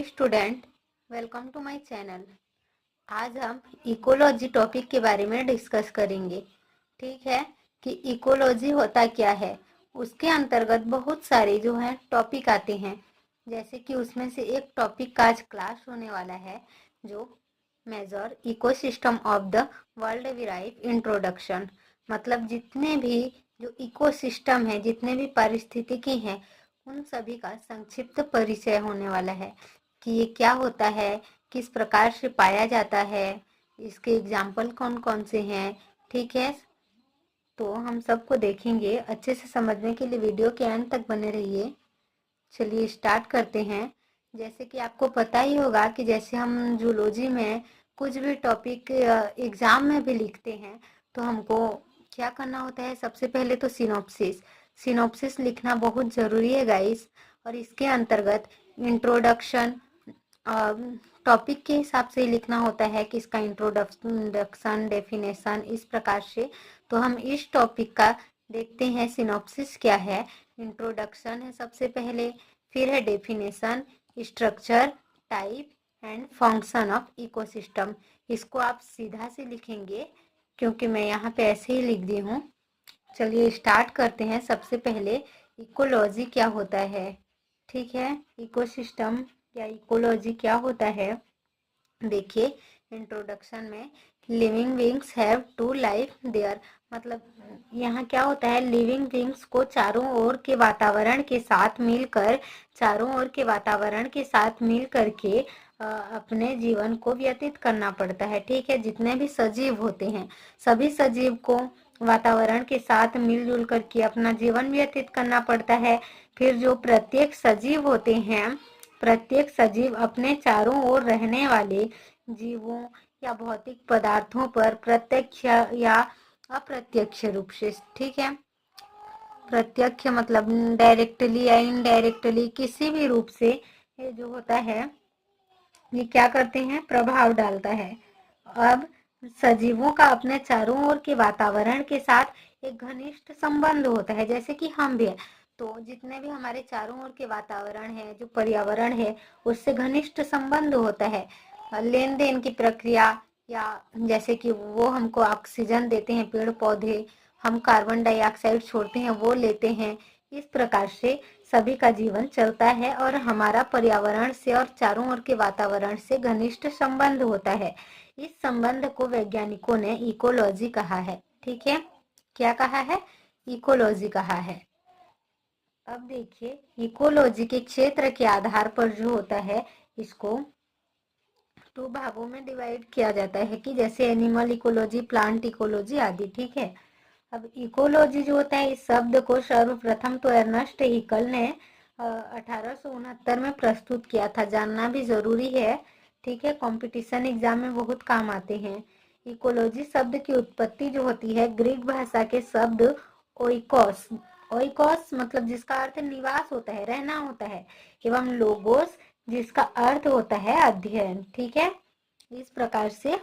Hello student, welcome to my channel. आज हम ecology topic के बारे में डिस्कस करेंगे। ठीक है कि इकोलॉजी होता क्या है। उसके अंतर्गत बहुत सारे जो है टॉपिक आते हैं, जैसे कि उसमें से एक टॉपिक का आज क्लास होने वाला है जो major ecosystem of the world विराइव इंट्रोडक्शन। मतलब जितने भी जो इकोसिस्टम है, जितने भी पारिस्थितिकी हैं, उन सभी का संक्षिप्त परिचय होने वाला है कि ये क्या होता है, किस प्रकार से पाया जाता है, इसके एग्जाम्पल कौन कौन से हैं। ठीक है, तो हम सबको देखेंगे। अच्छे से समझने के लिए वीडियो के अंत तक बने रहिए। चलिए स्टार्ट करते हैं। जैसे कि आपको पता ही होगा कि जैसे हम जूलॉजी में कुछ भी टॉपिक एग्जाम में भी लिखते हैं तो हमको क्या करना होता है। सबसे पहले तो सिनॉप्सिस लिखना बहुत ज़रूरी है गाइस। और इसके अंतर्गत इंट्रोडक्शन टॉपिक के हिसाब से ही लिखना होता है कि इसका इंट्रोडक्शन, डेफिनेशन, इस प्रकार से। तो हम इस टॉपिक का देखते हैं सिनॉप्सिस क्या है। इंट्रोडक्शन है सबसे पहले, फिर है definition, structure, type and function of ecosystem. इसको आप सीधा से लिखेंगे क्योंकि मैं यहाँ पे ऐसे ही लिख दी हूँ। चलिए स्टार्ट करते हैं। सबसे पहले इकोलॉजी क्या होता है। ठीक है, इकोसिस्टम या इकोलॉजी क्या होता है। देखिए इंट्रोडक्शन में, living beings have to life there. मतलब यहाँ क्या होता है, लिविंग बींग्स को चारों ओर के वातावरण के साथ मिल करके अपने जीवन को व्यतीत करना पड़ता है। ठीक है, जितने भी सजीव होते हैं सभी सजीव को वातावरण के साथ मिलजुल करके अपना जीवन व्यतीत करना पड़ता है। फिर जो प्रत्येक सजीव अपने चारों ओर रहने वाले जीवों या भौतिक पदार्थों पर प्रत्यक्ष या अप्रत्यक्ष रूप से, ठीक है, प्रत्यक्ष मतलब डायरेक्टली या इनडायरेक्टली, किसी भी रूप से ये जो होता है ये क्या करते हैं, प्रभाव डालता है। अब सजीवों का अपने चारों ओर के वातावरण के साथ एक घनिष्ठ संबंध होता है, जैसे कि हम भी है। तो जितने भी हमारे चारों ओर के वातावरण है, जो पर्यावरण है, उससे घनिष्ठ संबंध होता है। लेन देन की प्रक्रिया, या जैसे कि वो हमको ऑक्सीजन देते हैं पेड़ पौधे, हम कार्बन डाइऑक्साइड छोड़ते हैं वो लेते हैं। इस प्रकार से सभी का जीवन चलता है और हमारा पर्यावरण से और चारों ओर के वातावरण से घनिष्ठ संबंध होता है। इस संबंध को वैज्ञानिकों ने इकोलॉजी कहा है। ठीक है, क्या कहा है, इकोलॉजी कहा है। अब देखिए इकोलॉजी के क्षेत्र के आधार पर जो होता है, इसको 2 भागों में डिवाइड किया जाता है कि जैसे एनिमल इकोलॉजी, प्लांट इकोलॉजी आदि। ठीक है, अब इकोलॉजी जो होता है, इस शब्द को सर्वप्रथम तो अर्नेस्ट हैकेल ने 1869 में प्रस्तुत किया था। जानना भी जरूरी है। ठीक है, कंपटीशन एग्जाम में बहुत काम आते हैं। इकोलॉजी शब्द की उत्पत्ति जो होती है ग्रीक भाषा के शब्द ओइकोस, मतलब जिसका अर्थ निवास होता है, रहना होता है, एवं लोगोस जिसका अर्थ होता है अध्ययन। ठीक है, इस प्रकार से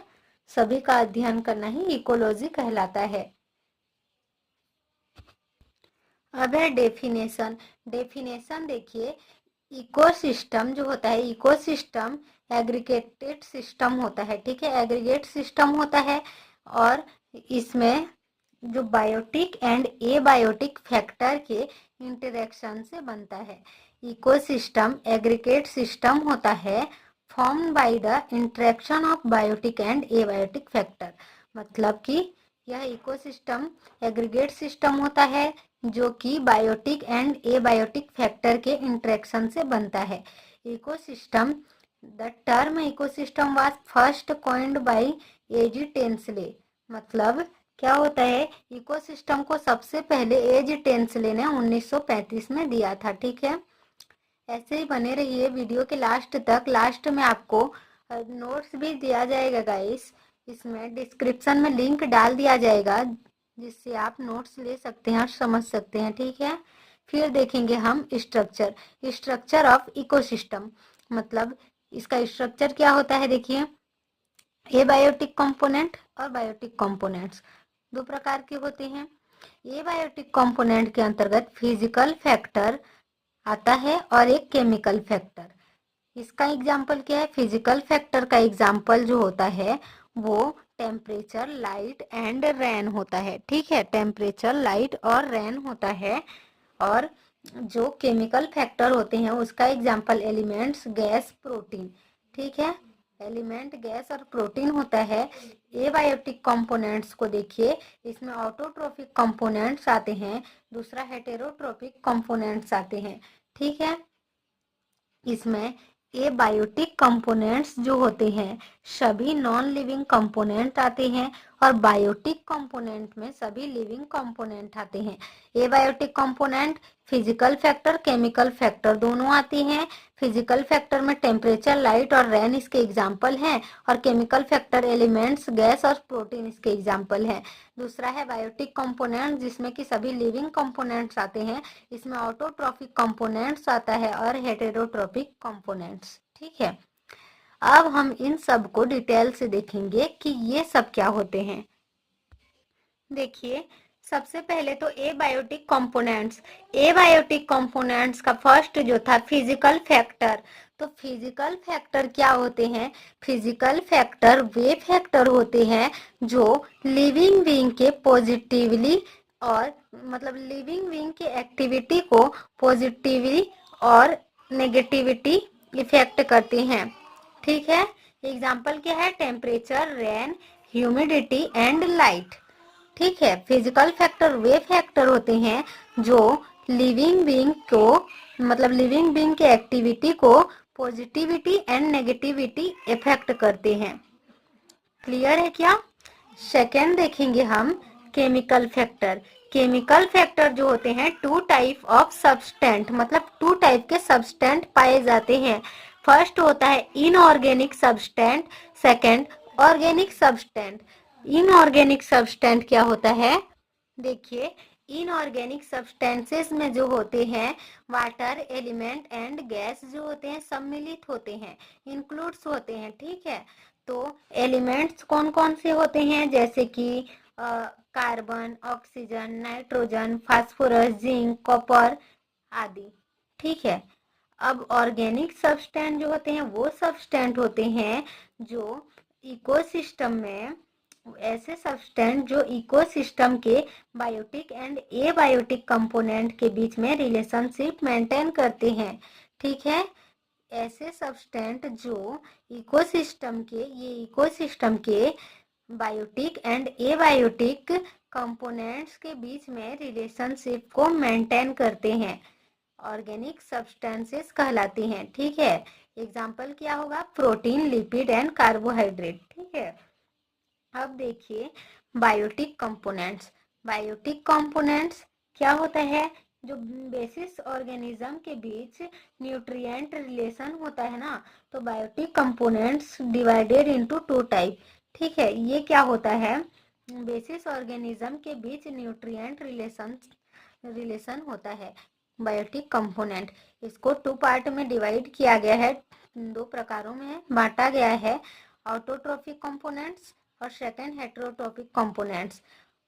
सभी का अध्ययन करना ही इकोलॉजी कहलाता है। अब है डेफिनेशन। देखिए इकोसिस्टम जो होता है, इकोसिस्टम एग्रीगेटेड सिस्टम होता है। ठीक है, एग्रीगेट सिस्टम होता है और इसमें जो बायोटिक एंड एबायोटिक फैक्टर के इंटरेक्शन से बनता है। इकोसिस्टम एग्रीगेट सिस्टम होता है formed by the interaction of biotic and abiotic factor. मतलब कि यह इकोसिस्टम एग्रीगेट सिस्टम होता है जो कि बायोटिक एंड एबायोटिक फैक्टर के इंटरेक्शन से बनता है। Ecosystem, the term ecosystem was first coined by AG Tansley. मतलब क्या होता है, इकोसिस्टम को सबसे पहले एज टेंसले ने 1935 में दिया था। ठीक है, ऐसे ही बने रहिए वीडियो के लास्ट तक। लास्ट में आपको नोट्स भी दिया जाएगा गाइस, इसमें डिस्क्रिप्शन में लिंक डाल दिया जाएगा जिससे आप नोट्स ले सकते हैं और समझ सकते हैं। ठीक है, फिर देखेंगे हम स्ट्रक्चर ऑफ इकोसिस्टम। मतलब इसका स्ट्रक्चर क्या होता है, देखिए एबायोटिक कंपोनेंट और बायोटिक कंपोनेंट्स 2 प्रकार के होते हैं। एबायोटिक कंपोनेंट के अंतर्गत फिजिकल फैक्टर आता है और एक केमिकल फैक्टर। इसका एग्जाम्पल क्या है? फिजिकल फैक्टर का एग्जाम्पल जो होता है वो टेम्परेचर, लाइट एंड रेन होता है। ठीक है, टेम्परेचर, लाइट और रेन होता है। और जो केमिकल फैक्टर होते हैं उसका एग्जाम्पल एलिमेंट्स, गैस, प्रोटीन। ठीक है, एलिमेंट, गैस और प्रोटीन होता है। एबायोटिक कंपोनेंट्स को देखिए, इसमें ऑटोट्रोफिक कंपोनेंट्स आते हैं, दूसरा हेटेरोट्रोपिक कंपोनेंट्स आते हैं। ठीक है, इसमें एबायोटिक कंपोनेंट्स जो होते हैं सभी नॉन लिविंग कंपोनेंट आते हैं, और बायोटिक कंपोनेंट में सभी लिविंग कंपोनेंट आते हैं। Abiotic component physical factor, chemical factor दोनों आती हैं। फिजिकल फैक्टर में टेम्परेचर, लाइट और रेन इसके एग्जाम्पल हैं, और केमिकल फैक्टर एलिमेंट्स, गैस और प्रोटीन इसके एग्जाम्पल हैं। दूसरा है बायोटिक कंपोनेंट, जिसमें कि सभी लिविंग कंपोनेंट्स आते हैं। इसमें ऑटोट्रॉफिक कंपोनेंट्स आता है और हेटेरोट्रॉपिक कंपोनेंट्स। ठीक है, अब हम इन सब को डिटेल से देखेंगे कि ये सब क्या होते हैं। देखिए, सबसे पहले तो एबायोटिक कंपोनेंट्स। एबायोटिक कंपोनेंट्स का फर्स्ट जो था फिजिकल फैक्टर। तो फिजिकल फैक्टर क्या होते हैं? फिजिकल फैक्टर वे फैक्टर होते हैं जो लिविंग बीइंग के पॉजिटिवली और मतलब लिविंग बीइंग की एक्टिविटी को पॉजिटिवली और नेगेटिविटी इफेक्ट करते हैं। ठीक है, एग्जाम्पल क्या है? Temperature, rain, humidity and light. ठीक है, फिजिकल फैक्टर वे फैक्टर होते हैं जो लिविंग बीइंग को मतलब लिविंग बीइंग के एक्टिविटी को पॉजिटिविटी एंड नेगेटिविटी इफेक्ट करते हैं। क्लियर है क्या? सेकेंड देखेंगे हम केमिकल फैक्टर। केमिकल फैक्टर जो होते हैं टू टाइप ऑफ सब्सटेंट, मतलब टू टाइप के सब्सटेंट पाए जाते हैं। फर्स्ट होता है इनऑर्गेनिक सब्सटेंट, सेकेंड ऑर्गेनिक सब्सटेंट। इनऑर्गेनिक सब्सटेंट क्या होता है? देखिए, इनऑर्गेनिक सब्सटेंसेस में जो होते हैं वाटर, एलिमेंट एंड गैस जो होते हैं सम्मिलित होते हैं, इंक्लूड्स होते हैं। ठीक है, तो एलिमेंट्स कौन कौन से होते हैं? जैसे कि carbon, oxygen, nitrogen, phosphorus, zinc, copper आदि। ठीक है, अब ऑर्गेनिक सब्सटेंट जो होते हैं वो सब्सटेंट होते हैं जो इकोसिस्टम में, ऐसे सब्सटेंट जो इकोसिस्टम के बायोटिक एंड एबायोटिक कंपोनेंट के बीच में रिलेशनशिप मेंटेन करते हैं। ठीक है, ऐसे सब्सटेंट जो इकोसिस्टम के बायोटिक एंड एबायोटिक कंपोनेंट्स के बीच में रिलेशनशिप को मेंटेन करते हैं ऑर्गेनिक सब्सटेंसेस कहलाती हैं। ठीक है, एग्जाम्पल क्या होगा? Protein, lipid and carbohydrate. ठीक है, अब देखिए बायोटिक कंपोनेंट्स। बायोटिक कंपोनेंट्स क्या होता है? जो बेसिस ऑर्गेनिज्म के बीच न्यूट्रिएंट रिलेशन होता है ना, तो biotic components divided into two type. ठीक है, ये क्या होता है? बेसिस ऑर्गेनिज्म के बीच न्यूट्रिएंट रिलेशन होता है बायोटिक कंपोनेंट। इसको टू पार्ट में डिवाइड किया गया है, दो प्रकारों में बांटा गया है, ऑटोट्रोफिक कंपोनेंट्स और सेकेंड हेटेरोट्रोपिक कंपोनेंट्स।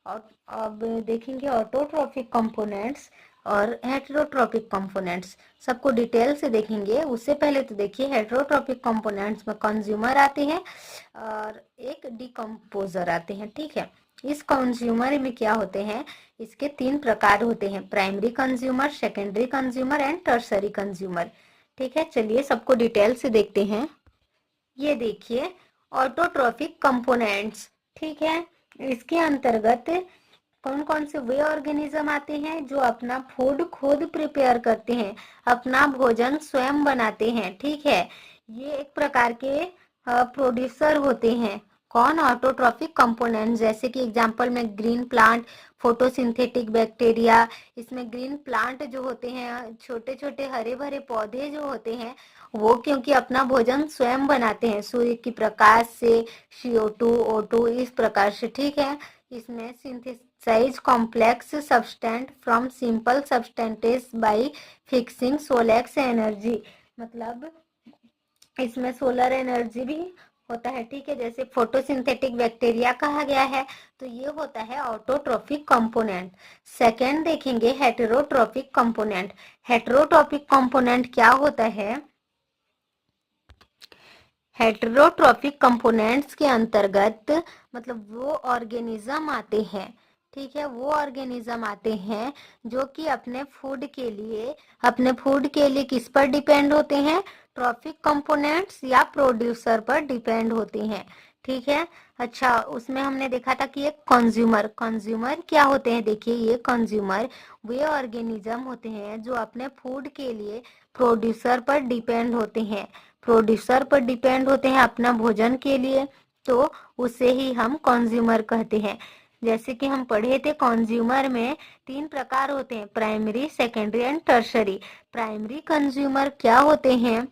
और अब देखेंगे ऑटोट्रोफिक कंपोनेंट्स और हेटेरोट्रोपिक कंपोनेंट्स, सबको डिटेल से देखेंगे। उससे पहले तो देखिए हेटेरोट्रोपिक कंपोनेंट्स में कंज्यूमर आते हैं और एक डिकम्पोजर आते हैं। ठीक है, इस कंज्यूमर में क्या होते हैं? इसके तीन प्रकार होते हैं, primary consumer, secondary consumer and tertiary consumer. ठीक है, चलिए सबको डिटेल से देखते हैं। ये देखिए ऑटोट्रोफिक कंपोनेंट्स। ठीक है, इसके अंतर्गत कौन कौन से वे ऑर्गेनिज्म आते हैं जो अपना फूड खुद प्रिपेयर करते हैं, अपना भोजन स्वयं बनाते हैं। ठीक है, ये एक प्रकार के प्रोड्यूसर होते हैं। कौन? Autotrophic component. जैसे कि एग्जांपल में ग्रीन प्लांट, फोटोसिंथेटिक बैक्टीरिया। इसमें ग्रीन प्लांट जो होते हैं, छोटे छोटे हरे भरे पौधे जो होते हैं, वो क्योंकि अपना भोजन स्वयं बनाते हैं सूर्य की प्रकाश से, CO2, O2 इस प्रकार से। ठीक है, इसमें synthesize complex substance from simple substances by fixing solar energy, मतलब इसमें सोलर एनर्जी भी होता है। ठीक है, जैसे फोटोसिंथेटिक बैक्टीरिया कहा गया है, तो ये होता है ऑटोट्रोफिक कंपोनेंट। सेकेंड देखेंगे हेटेरोट्रोपिक कंपोनेंट। हेटेरोट्रोपिक कंपोनेंट क्या होता है? हेटेरोट्रॉफिक कंपोनेंट्स के अंतर्गत मतलब वो ऑर्गेनिज्म आते हैं, ठीक है, वो ऑर्गेनिज्म आते हैं जो कि अपने फूड के लिए किस पर डिपेंड होते हैं, ट्रॉफिक कंपोनेंट्स या प्रोड्यूसर पर डिपेंड होते हैं, ठीक है। अच्छा, उसमें हमने देखा था कि एक कंज्यूमर क्या होते हैं, देखिए ये कंज्यूमर वे ऑर्गेनिज्म होते हैं जो अपने फूड के लिए प्रोड्यूसर पर डिपेंड होते हैं, अपना भोजन के लिए, तो उसे ही हम कंज्यूमर कहते हैं। जैसे कि हम पढ़े थे कंज्यूमर में 3 प्रकार होते हैं, primary, secondary and tertiary. Primary consumer क्या होते हैं,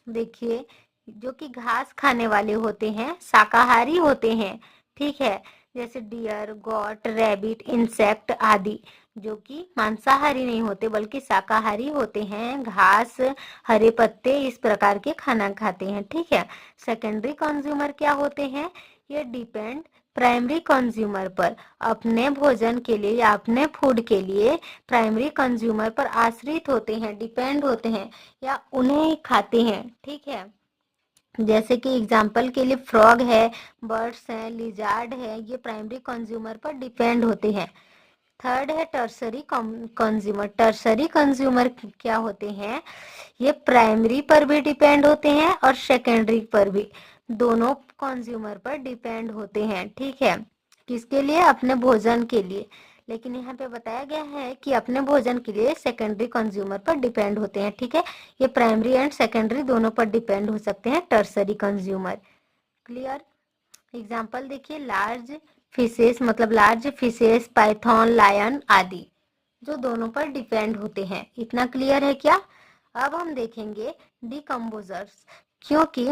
देखिए जो कि घास खाने वाले होते हैं, शाकाहारी होते हैं, ठीक है, जैसे डियर, गॉट, रैबिट, इंसेक्ट आदि, जो कि मांसाहारी नहीं होते बल्कि शाकाहारी होते हैं, घास, हरे पत्ते इस प्रकार के खाना खाते हैं, ठीक है। सेकेंडरी कंज्यूमर क्या होते हैं, ये डिपेंड प्राइमरी कंज्यूमर पर, अपने भोजन के लिए या अपने फूड के लिए प्राइमरी कंज्यूमर पर आश्रित होते हैं, डिपेंड होते हैं या उन्हें ही खाते हैं, ठीक है। जैसे कि एग्जाम्पल के लिए फ्रॉग है, बर्ड्स हैं, लिजार्ड है, ये प्राइमरी कंज्यूमर पर डिपेंड होते हैं। थर्ड है टर्सरी कंज्यूमर। टर्सरी कंज्यूमर क्या होते हैं, ये प्राइमरी पर भी डिपेंड होते हैं और सेकेंडरी पर भी, दोनों कंज्यूमर पर डिपेंड होते हैं, ठीक है, किसके लिए, अपने भोजन के लिए। लेकिन यहाँ पे बताया गया है कि अपने भोजन के लिए सेकेंडरी कंज्यूमर पर डिपेंड होते हैं, ठीक है। ये प्राइमरी एंड सेकेंडरी दोनों पर डिपेंड हो सकते हैं टर्सरी कंज्यूमर। क्लियर। एग्जाम्पल देखिए, लार्ज फिशेस, पाइथन, लायन आदि, जो दोनों पर डिपेंड होते हैं। इतना क्लियर है क्या। अब हम देखेंगे डिकम्पोजर्स, क्योंकि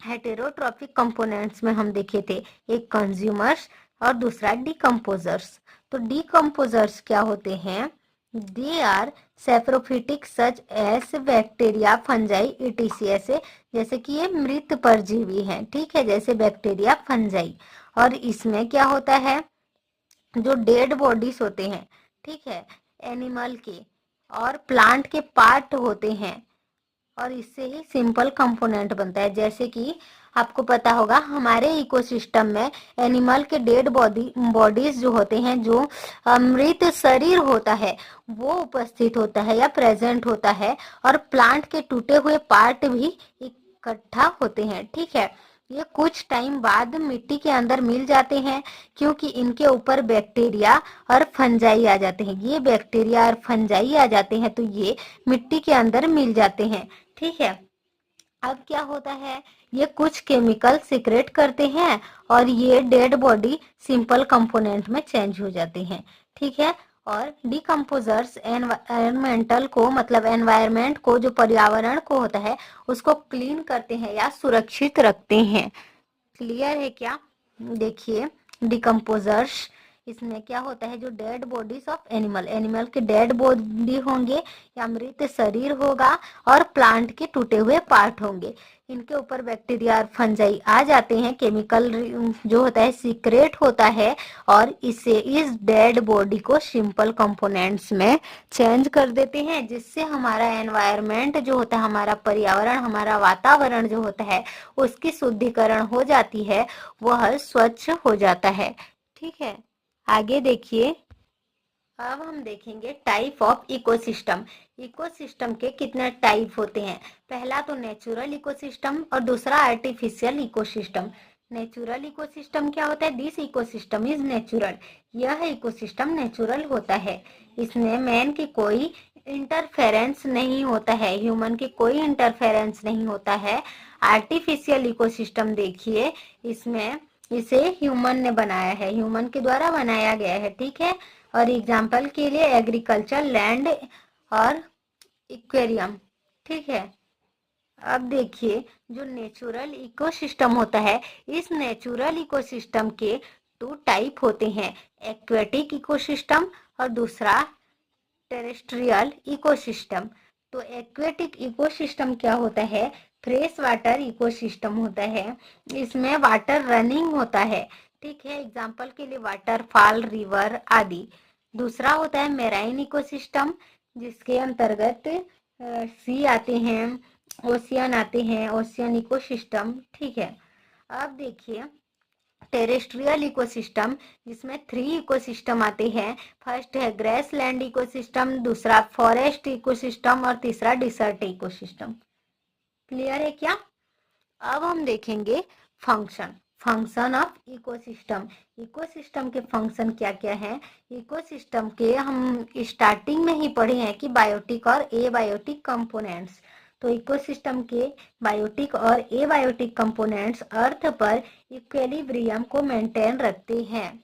हेटेरोट्रॉफिक कंपोनेंट्स में हम देखे थे एक कंज्यूमर्स और दूसरा डिकम्पोजर्स। तो डिकम्पोजर्स क्या होते हैं, they are saprophytic such as bacteria, fungi, etc, ऐसे जैसे कि ये मृत परजीवी हैं, ठीक है, जैसे बैक्टीरिया, फंजाई। और इसमें क्या होता है, जो डेड बॉडीज होते हैं, ठीक है, एनिमल के और प्लांट के पार्ट होते हैं, और इससे ही सिंपल कंपोनेंट बनता है। जैसे कि आपको पता होगा हमारे इकोसिस्टम में एनिमल के डेड बॉडीज जो होते हैं, जो मृत शरीर होता है, वो उपस्थित होता है या प्रेजेंट होता है, और प्लांट के टूटे हुए पार्ट भी इकट्ठा होते हैं, ठीक है। ये कुछ टाइम बाद मिट्टी के अंदर मिल जाते हैं, क्योंकि इनके ऊपर बैक्टीरिया और फंजाई आ जाते हैं। ये बैक्टीरिया और फंजाई आ जाते हैं तो ये मिट्टी के अंदर मिल जाते हैं, ठीक है। अब क्या होता है, ये कुछ केमिकल सिक्रेट करते हैं और ये डेड बॉडी सिंपल कंपोनेंट में चेंज हो जाते हैं, ठीक है। और डिकम्पोजर्स एनवायरमेंटल को, मतलब एनवायरमेंट को, जो पर्यावरण को होता है, उसको क्लीन करते हैं या सुरक्षित रखते हैं। क्लियर है क्या। देखिए डिकम्पोजर्स, इसमें क्या होता है, जो डेड बॉडीज ऑफ एनिमल के डेड बॉडी होंगे या मृत शरीर होगा, और प्लांट के टूटे हुए पार्ट होंगे, इनके ऊपर बैक्टीरिया और फंजाई आ जाते हैं, केमिकल जो होता है सीक्रेट होता है, और इसे इस डेड बॉडी को सिंपल कंपोनेंट्स में चेंज कर देते हैं, जिससे हमारा एनवायरमेंट जो होता है, हमारा पर्यावरण, हमारा वातावरण जो होता है, उसकी शुद्धिकरण हो जाती है, वह स्वच्छ हो जाता है, ठीक है। आगे देखिए, अब हम देखेंगे टाइप ऑफ इकोसिस्टम। इकोसिस्टम के कितने टाइप होते हैं। पहला तो नेचुरल इकोसिस्टम और दूसरा आर्टिफिशियल इकोसिस्टम। नेचुरल इकोसिस्टम क्या होता है, दिस इकोसिस्टम इज नेचुरल। यह इकोसिस्टम नेचुरल होता है, इसमें मैन की कोई इंटरफेरेंस नहीं होता है, ह्यूमन की कोई इंटरफेरेंस नहीं होता है। आर्टिफिशियल इकोसिस्टम देखिए, इसमें इसे ह्यूमन ने बनाया है, ह्यूमन के द्वारा बनाया गया है, ठीक है। और एग्जाम्पल के लिए एग्रीकल्चर लैंड और एक्वेरियम, ठीक है। अब देखिए, जो नेचुरल इकोसिस्टम होता है, इस नेचुरल इकोसिस्टम के 2 टाइप होते हैं, एक्वेटिक इकोसिस्टम और दूसरा टेरेस्ट्रियल इकोसिस्टम। तो एक्वेटिक इकोसिस्टम क्या होता है, फ्रेश वाटर इकोसिस्टम होता है, इसमें वाटर रनिंग होता है, ठीक है, एग्जाम्पल के लिए वाटरफॉल, रिवर आदि। दूसरा होता है मेराइन इकोसिस्टम, जिसके अंतर्गत सी आते हैं, ओशियन आते हैं, ओशियन इकोसिस्टम, ठीक है। अब देखिए टेरेस्ट्रियल इकोसिस्टम, जिसमें 3 इकोसिस्टम आते हैं। फर्स्ट है ग्रेसलैंड इकोसिस्टम, दूसरा फॉरेस्ट इकोसिस्टम और तीसरा डिसर्ट इकोसिस्टम। क्लियर है क्या? अब हम देखेंगे function function of ecosystem. Ecosystem के फंक्शन क्या क्या है? इकोसिस्टम के हम स्टार्टिंग में ही पढ़े हैं कि बायोटिक और एबायोटिक कंपोनेंट्स। तो इकोसिस्टम के बायोटिक और एबायोटिक कंपोनेंट्स अर्थ पर इक्विलिब्रियम को मेंटेन रखते हैं।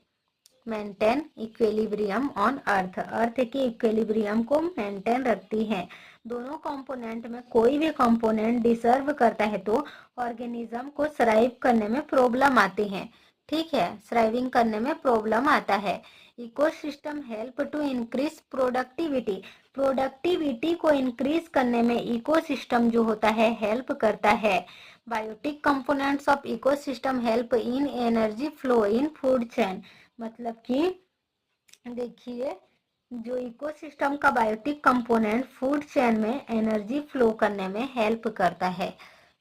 मेंटेन इक्विलिब्रियम ऑन अर्थ, अर्थ के इक्विलिब्रियम को मेंटेन रखती हैं। दोनों कंपोनेंट में कोई भी कंपोनेंट डिसर्व करता है तो ऑर्गेनिज्म को सर्वाइव करने में प्रॉब्लम आती है। ठीक है, सर्वाइविंग करने में प्रॉब्लम आता है। Ecosystem help to increase productivity, productivity को इंक्रीज करने में इकोसिस्टम जो होता है हेल्प करता है। Biotic components of ecosystem help in energy flow in food chain, मतलब कि देखिए जो इकोसिस्टम का बायोटिक कंपोनेंट फूड चेन में एनर्जी फ्लो करने में हेल्प करता है।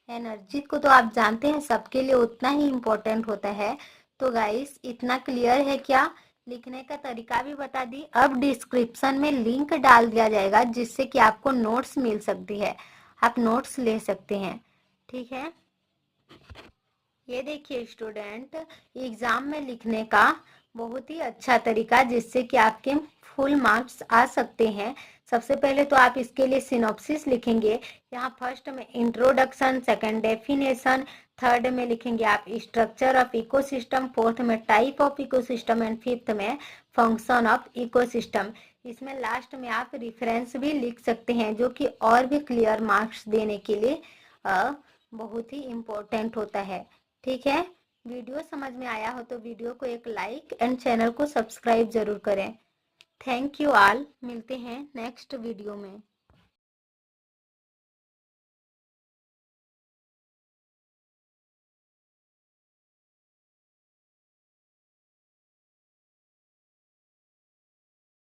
एनर्जी को तो आप जानते हैं सबके लिए उतना ही इम्पोर्टेंट होता है। तो गाइस इतना क्लियर है क्या? लिखने का तरीका भी बता दी। अब डिस्क्रिप्शन में लिंक डाल दिया जाएगा जिससे कि आपको नोट्स मिल सकती है, आप नोट्स ले सकते हैं। ठीक है, ये देखिए स्टूडेंट, एग्जाम में लिखने का बहुत ही अच्छा तरीका जिससे कि आपके फुल मार्क्स आ सकते हैं। सबसे पहले तो आप इसके लिए सिनॉप्सिस लिखेंगे। यहाँ फर्स्ट में इंट्रोडक्शन, सेकंड डेफिनेशन, थर्ड में लिखेंगे आप स्ट्रक्चर ऑफ इकोसिस्टम, फोर्थ में type of ecosystem and fifth में फंक्शन ऑफ इकोसिस्टम। इसमें लास्ट में आप रेफरेंस भी लिख सकते हैं जो कि और भी क्लियर मार्क्स देने के लिए बहुत ही इम्पोर्टेंट होता है। ठीक है, वीडियो समझ में आया हो तो वीडियो को एक लाइक एंड चैनल को सब्सक्राइब जरूर करें। थैंक यू ऑल, मिलते हैं नेक्स्ट वीडियो में।